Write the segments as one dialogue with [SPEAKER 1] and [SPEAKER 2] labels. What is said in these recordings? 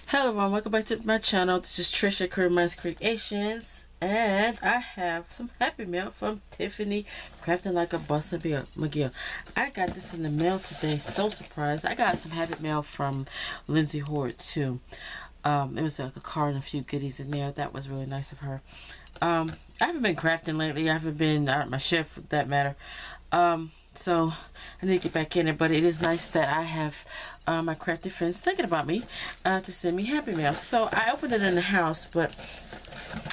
[SPEAKER 1] Hello everyone, welcome back to my channel. This is Trisha Creativemind Creations, and I have some Happy Mail from Tiffany, Crafting Like a Buster McGill. I got this in the mail today, so surprised. I got some Happy Mail from Lindsay Horde too. It was like a card and a few goodies in there. That was really nice of her. I haven't been crafting lately. I haven't been out of my shift for that matter. So I need to get back in it, but it is nice that I have my crafty friends thinking about me to send me Happy Mail. So I opened it in the house, but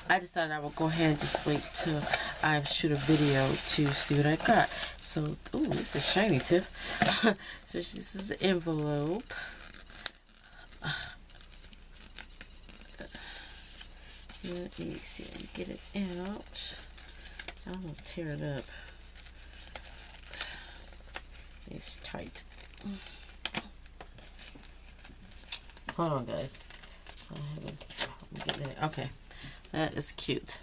[SPEAKER 1] I decided I would go ahead and just wait till I shoot a video to see what I got. So, ooh, this is shiny, Tiff. So this is the envelope. Let me see, let me get it out. I'm gonna tear it up. It's tight. Hold on, guys. Okay, that is cute.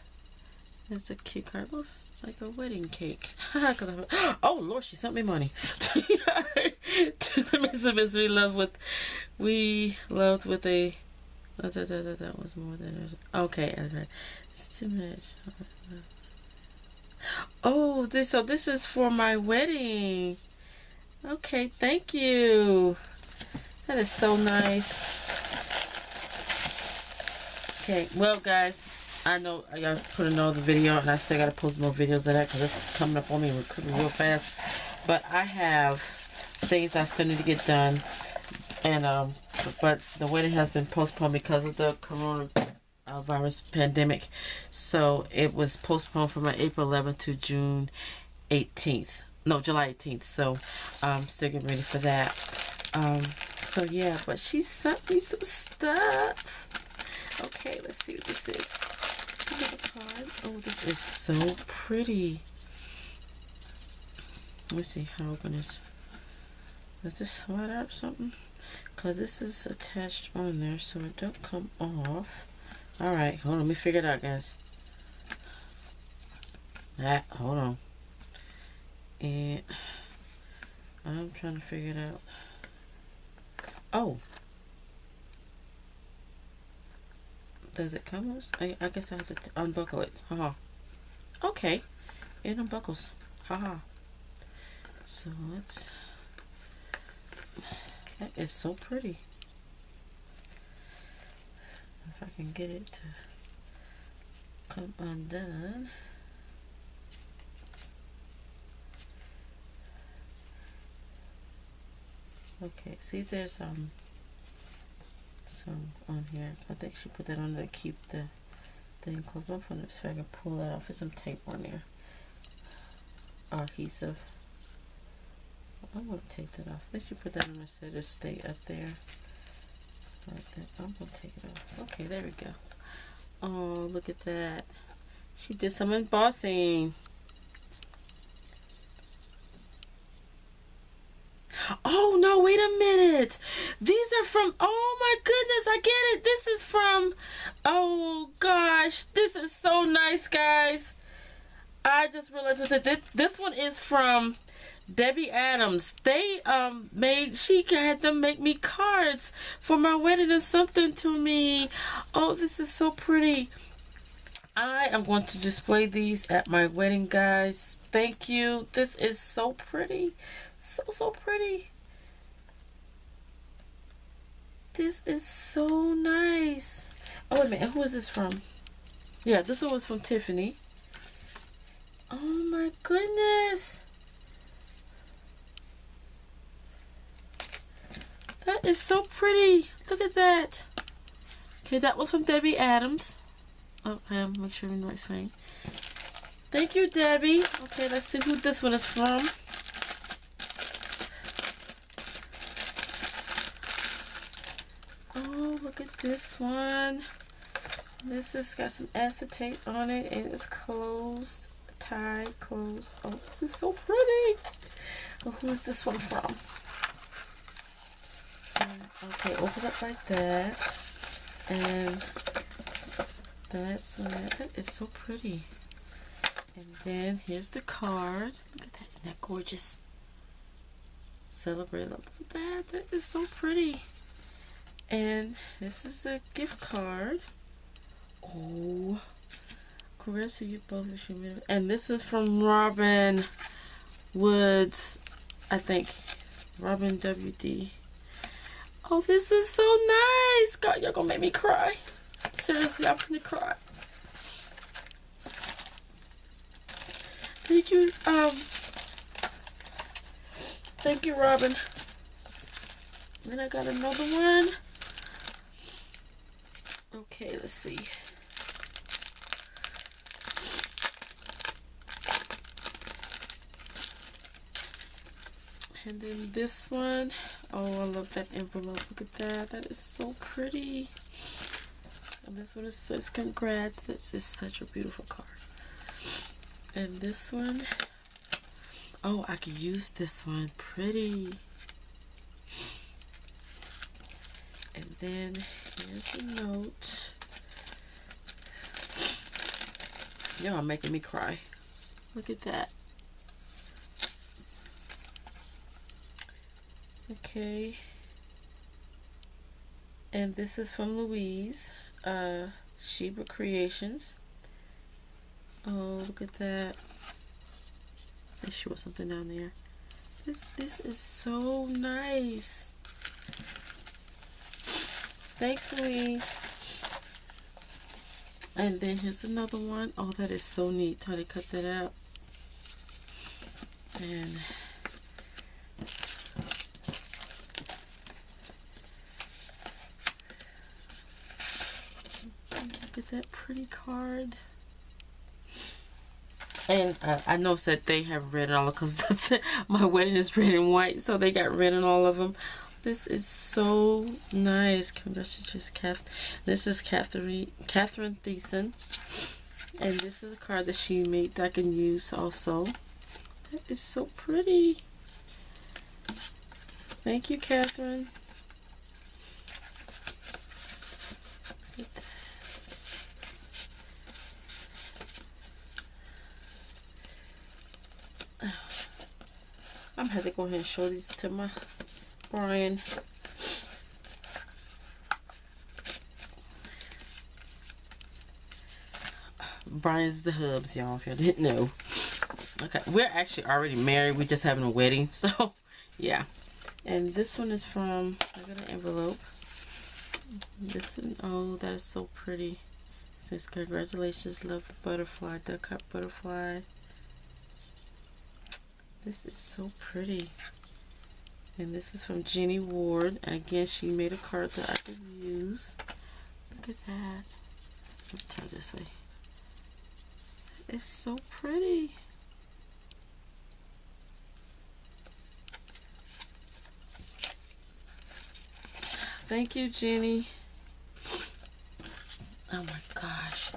[SPEAKER 1] It's a cute card. Looks like a wedding cake. Oh Lord, she sent me money. To the Miss we loved with a. That was more than. Okay. It's too much. Oh, this is for my wedding. Okay, thank you. That is so nice. Okay, well guys, I know y'all put another video and I still gotta post more videos of that because it's coming up on me real fast. But I have things I still need to get done, and but the wedding has been postponed because of the coronavirus pandemic. So it was postponed from April 11th to June 18th. No, July 18th. So I'm still getting ready for that. So yeah, but she sent me some stuff. Okay, let's see what this is. Oh, this is so pretty. Let me see how to open this. Does this slide out or something? Because this is attached on there so it don't come off. Alright, hold on, let me figure it out, guys. Hold on. And I'm trying to figure it out. Oh, does it come loose? I guess I have to unbuckle it. Haha. Okay, it unbuckles. Haha. So let's. That is so pretty. If I can get it to come undone. Okay, see there's some on here. I think she put that on there to keep the thing closed. I'm going to see if I can pull that off. There's some tape on there. Adhesive. I'm going to take that off. I think she put that on there so it'll stay up there. Like that. I'm going to take it off. Okay, there we go. Oh, look at that. She did some embossing. Oh no, wait a minute. These are from, oh my goodness, I get it. This is from, oh gosh, this is so nice, guys. I just realized with it, this one is from Debbie Adams. They she had them make me cards for my wedding and something to me. Oh, this is so pretty. I am going to display these at my wedding, guys. Thank you. This is so pretty. So pretty. This is so nice. Oh, wait a minute. Who is this from? Yeah, this one was from Tiffany. Oh my goodness. That is so pretty. Look at that. Okay, that was from Debbie Adams. Okay, make sure I'm in the right screen. Thank you, Debbie. Okay, let's see who this one is from. Oh, look at this one. This has got some acetate on it and it's closed, tied, closed. Oh, this is so pretty. Well, who's this one from? Okay, opens up like that. And that is so pretty. And then here's the card. Look at that. Isn't that gorgeous? Celebrate. Look at that. That is so pretty. And this is a gift card. Oh, congrats to you both. And this is from Robin Woods, I think. Robin WD. Oh, this is so nice. God, y'all gonna make me cry. Seriously, I'm gonna cry. Thank you, thank you, Robin. Then I got another one. Okay, let's see. And then this one. Oh, I love that envelope. Look at that. That is so pretty. And this one says congrats. This is such a beautiful card. And this one. Oh, I could use this one. Pretty. And then here's a note. Y'all making me cry. Look at that. Okay. And this is from Louise, Sheba Creations. Oh, look at that. I sure something down there. This is so nice. Thanks, Louise. And then here's another one. Oh, that is so neat how they cut that out. And look at that pretty card. And I noticed that they have red in all because my wedding is red and white, so they got red in all of them. This is so nice. Congratulations, Kath. This is Catherine Thiessen. And this is a card that she made that I can use also. That is so pretty. Thank you, Catherine. I'm gonna have to go ahead and show these to my Brian. Brian's the hubs, y'all, if you didn't know. Okay, we're actually already married. We're just having a wedding, so yeah. And this one is from, I got an envelope. This one, oh, that is so pretty. It says, congratulations, love butterfly, duck heart butterfly. This is so pretty. And this is from Jeannie Ward. And again, she made a card that I could use. Look at that. Let's turn this way. It's so pretty. Thank you, Jenny. Oh my gosh.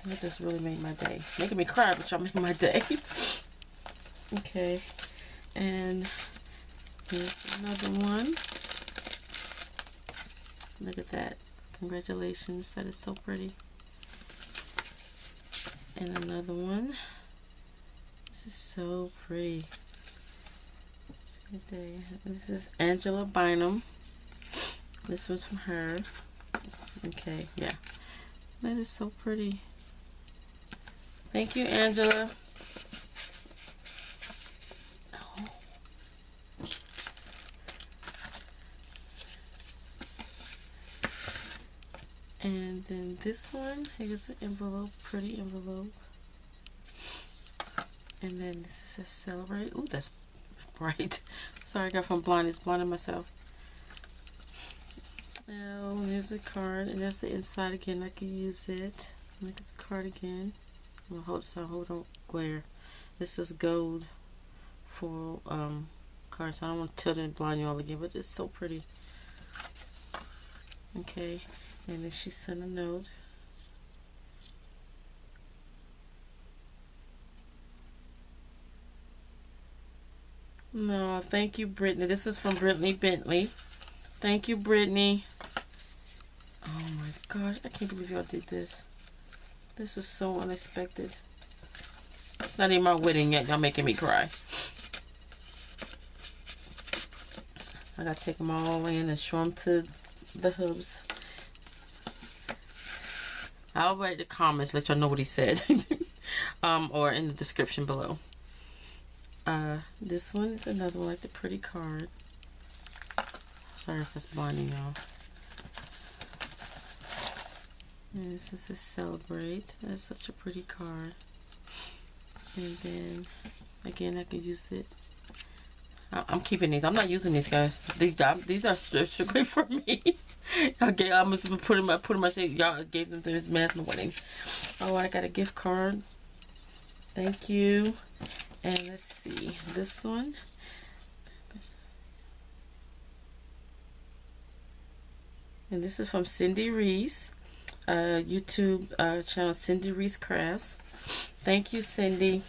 [SPEAKER 1] That just really made my day. Making me cry, but y'all made my day. Okay. And here's another one. Look at that. Congratulations. That is so pretty. And another one. This is so pretty. This is Angela Bynum. This was from her. Okay, yeah. That is so pretty. Thank you, Angela. Oh. And then this one, here's an envelope, pretty envelope. And then this is a celebrate. Ooh, that's bright. Sorry, I got from blind. It's blinding myself. Now, here's a card, and that's the inside again. I can use it. Look at the card again. I'm gonna hold this on. Hold on, glare. This is gold for cards. I don't want to tilt and blind you all again, but it's so pretty. Okay, and then she sent a note. No, thank you, Brittany. This is from Brittany Bentley. Thank you, Brittany. Oh my gosh, I can't believe y'all did this. This was so unexpected. Not even my wedding yet. Y'all making me cry. I gotta take them all in and show them to the hubs. I'll write the comments, let y'all know what he said. Or in the description below. This one is another one, like the pretty card. Sorry if that's blinding y'all. And this is a celebrate. That's such a pretty card. And then again, I can use it. I'm keeping these. I'm not using these, guys. These are strictly for me. Okay, I'm just pretty much y'all gave them to his man in the wedding. Oh, I got a gift card. Thank you. And let's see this one. And this is from Cindy Reese, YouTube channel Cindy Reese Crafts. Thank you, Cindy.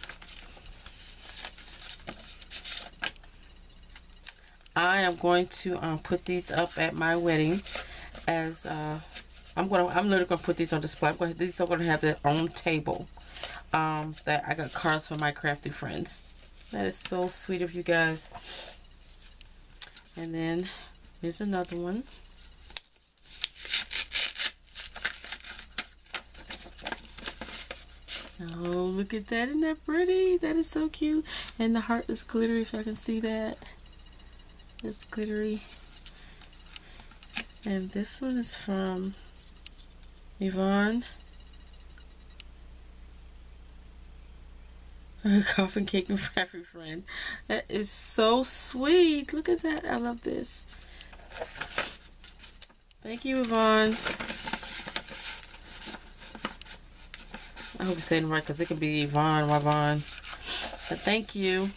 [SPEAKER 1] I am going to put these up at my wedding as I'm literally gonna put these on display. These are gonna have their own table. That I got cards for my crafty friends. That is so sweet of you guys. And then here's another one. Oh, look at that. Isn't that pretty? That is so cute. And the heart is glittery, if I can see that. It's glittery. And this one is from Yvonne. Coffin cake and every friend. That is so sweet. Look at that. I love this. Thank you, Yvonne. I hope you're saying it right, because it could be Yvonne. But thank you.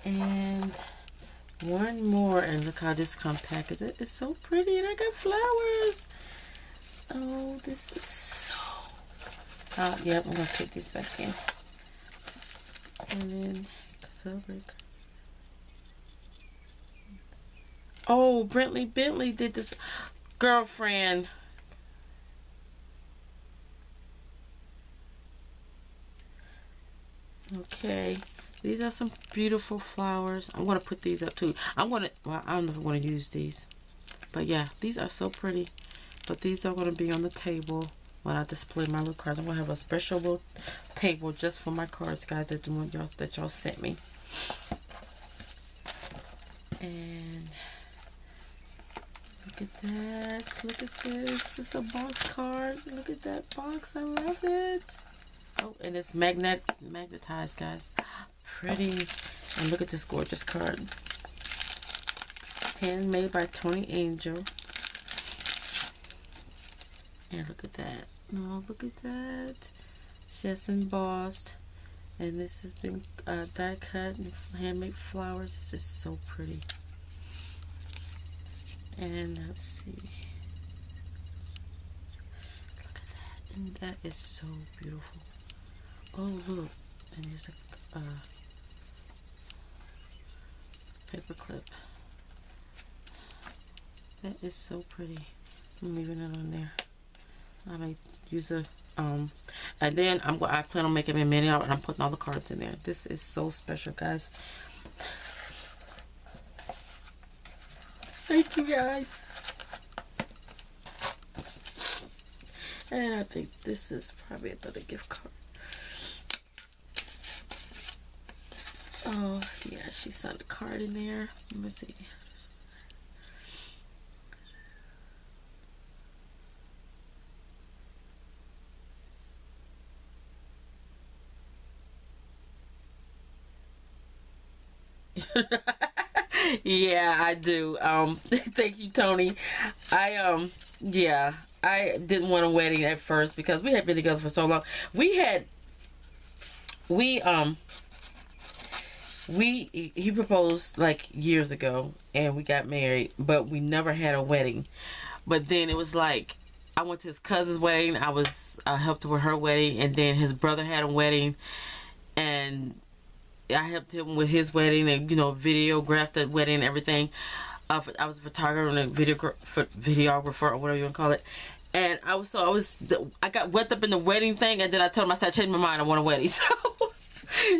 [SPEAKER 1] And one more, and look how this comes packaged. It is so pretty, and I got flowers. Oh, this is so. Yep, I'm gonna put these back in. And then celebrate. Oh, Bentley did this. Girlfriend. Okay. These are some beautiful flowers. I'm going to put these up too. Well, I don't know if I'm going to use these. But yeah, these are so pretty. But these are going to be on the table when I display my little cards. I'm going to have a special little table just for my cards, guys, that y'all sent me. And look at that. Look at this. It's a box card. Look at that box. I love it. Oh, and it's magnetized, guys. Pretty. And look at this gorgeous card. Handmade by Tony Angel. And look at that. Oh, look at that. Just embossed. And this has been die cut and handmade flowers. This is so pretty. And let's see. Look at that. And that is so beautiful. Oh, look. And there's a paper clip. That is so pretty. I'm leaving it on there. I may use a and then I plan on making a mini out, and I'm putting all the cards in there. This is so special, guys. Thank you, guys. And I think this is probably another gift card. Oh, yeah, she signed a card in there. Let me see. Yeah, I do. Thank you, Tony. Yeah, I didn't want a wedding at first because we had been together for so long. He proposed like years ago and we got married, but we never had a wedding. But then it was like I went to his cousin's wedding. I helped with her wedding, and then his brother had a wedding, and I helped him with his wedding and, videographed that wedding and everything. I was a photographer and a videographer, or whatever you want to call it. And I got wrapped up in the wedding thing, and then I told him, I said, I changed my mind, I want a wedding. So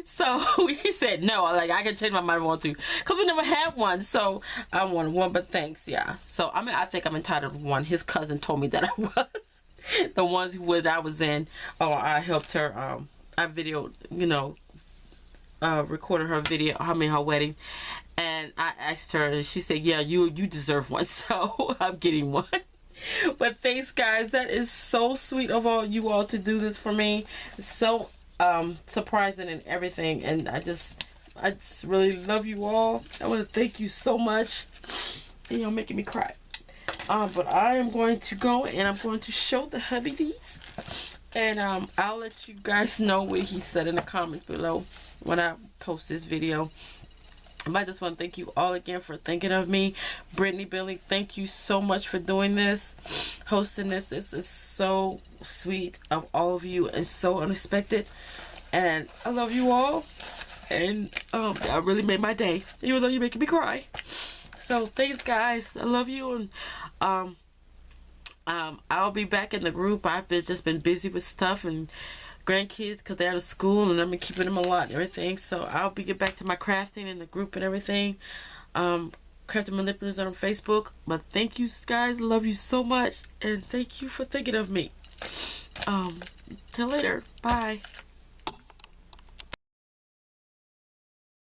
[SPEAKER 1] So he said no. Like, I can change my mind if I want to, because we never had one. So I wanted one, but thanks, yeah. So I think I'm entitled to one. His cousin told me that I was. The ones when I was in, or I helped her. I videoed, recorded her video. Her wedding, and I asked her, and she said, "Yeah, you deserve one." So I'm getting one. But thanks, guys. That is so sweet of all you all to do this for me. It's so surprising and everything, and I just really love you all. I want to thank you so much. You're making me cry. But I am going to go, and I'm going to show the hubby these, and I'll let you guys know what he said in the comments below when I post this video. But I just want to thank you all again for thinking of me. Brittany, Billy, thank you so much for doing this, hosting this. This is so sweet of all of you and so unexpected. And I love you all. And that really made my day, even though you're making me cry. So thanks, guys. I love you. And I'll be back in the group. I've just been busy with stuff and grandkids because they're out of school, and I've been keeping them a lot and everything. So I'll get back to my crafting in the group and everything. Crafting Manipulators on Facebook. But thank you, guys. Love you so much, and thank you for thinking of me. Till later. Bye.